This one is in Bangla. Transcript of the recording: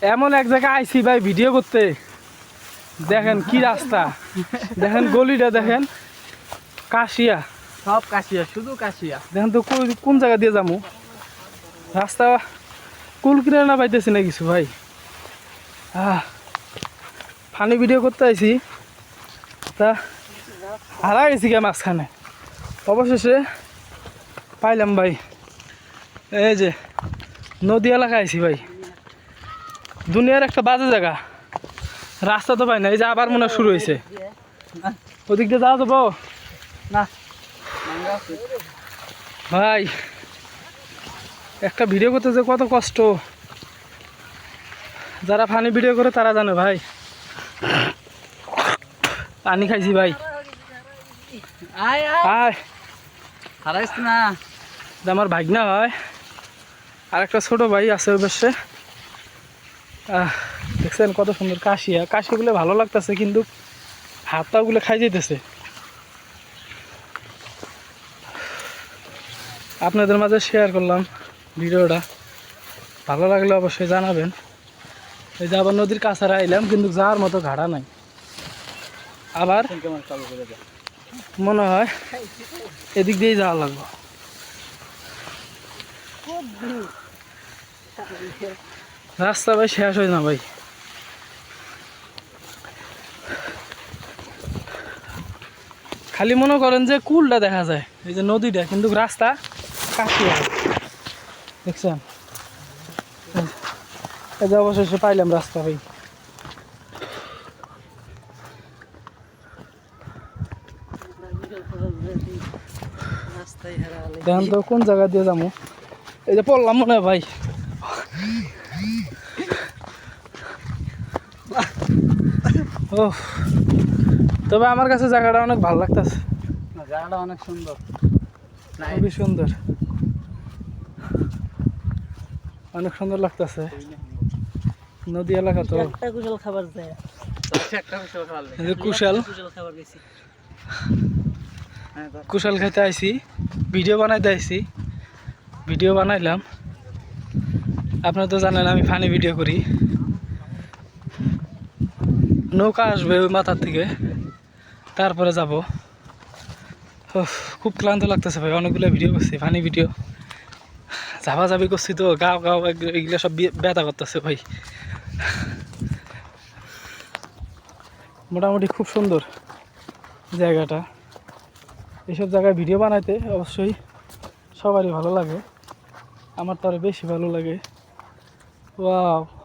এমন এক জায়গায় আইছি ভাই ভিডিও করতে, দেখেন কি রাস্তা, দেখেন গলিটা দেখেন, কাশিয়া সব কাশিয়া, শুধু কাশিয়া। দেখেন তো কোন জায়গা দিয়ে যাবো, রাস্তা কুল কিনে না পাইতেছি না কিছু ভাই। ফানি ভিডিও করতে আইছি, তা হারা গেছি কে মাঝখানে, অবশেষে পাইলাম ভাই। এই যে নদী এলাকায় আইছি ভাই, দুনিয়ার একটা বাজে জায়গা, রাস্তা তো পাই না। এই যে আবার মনে হয় শুরু হয়েছে, ওদিক দিয়ে যাওয়া যাবো না ভাই। একটা ভিডিও করতে যে কত কষ্ট, যারা ফানি ভিডিও করে তারা জানে ভাই। পানি খাইছি ভাই। আয় আয়, আয়, হারাইস না। এটা আমার ভাগনা হয়, আর একটা ছোট ভাই আছে ওই পাশে। দেখছেন কত সুন্দর কাশিয়া, কাশিগুলো ভালো লাগতেছে, কিন্তু হাতটাগুলো খাই যেতেছে। আপনাদের মাঝে শেয়ার করলাম ভিডিওটা, ভালো লাগলে অবশ্যই জানাবেন। এই যে আবার নদীর কাছারে আইলাম, কিন্তু যাওয়ার মতো ঘাড়া নাই। আবার মনে হয় এদিক দিয়েই যাওয়া লাগবে। রাস্তা ভাই শেষ হয় না ভাই। খালি মনে করেন যে কুলটা দেখা যায়, এই যে নদীটা, কিন্তু রাস্তা কাশিয়া। দেখছেন, এই যে অবশেষে পাইলাম রাস্তা ভাই। দেখেন তো কোন জায়গা দিয়ে যাবো, এই যে পড়লাম মনে হয় ভাই। ও, তবে আমার কাছে জায়গাটা অনেক ভালো লাগতেছে, জায়গাটা অনেক সুন্দর, খুবই সুন্দর, অনেক সুন্দর লাগতেছে। নদী এলাকা তো, একটা কুশল খাবার যায়, একটা কুশল খাবার এই যে কুশাল খাবার গেছি। কুশাল খাইতে আইছি, ভিডিও বানাইতে আইছি, ভিডিও বানাইলাম। আপনারা তো জানেন আমি ফানি ভিডিও করি। নৌকা আসবে ওই মাথার থেকে, তারপরে যাব। খুব ক্লান্ত লাগতেছে ভাই, অনেকগুলো ভিডিও করছি, ফানি ভিডিও, ঝাপাঝাপি করছি তো, গাও গাও এগুলো সব ব্যথা করতেছে ভাই। মোটামুটি খুব সুন্দর জায়গাটা। এইসব জায়গায় ভিডিও বানাইতে অবশ্যই সবারই ভালো লাগে, আমার তো আরও বেশি ভালো লাগে। ওয়াও।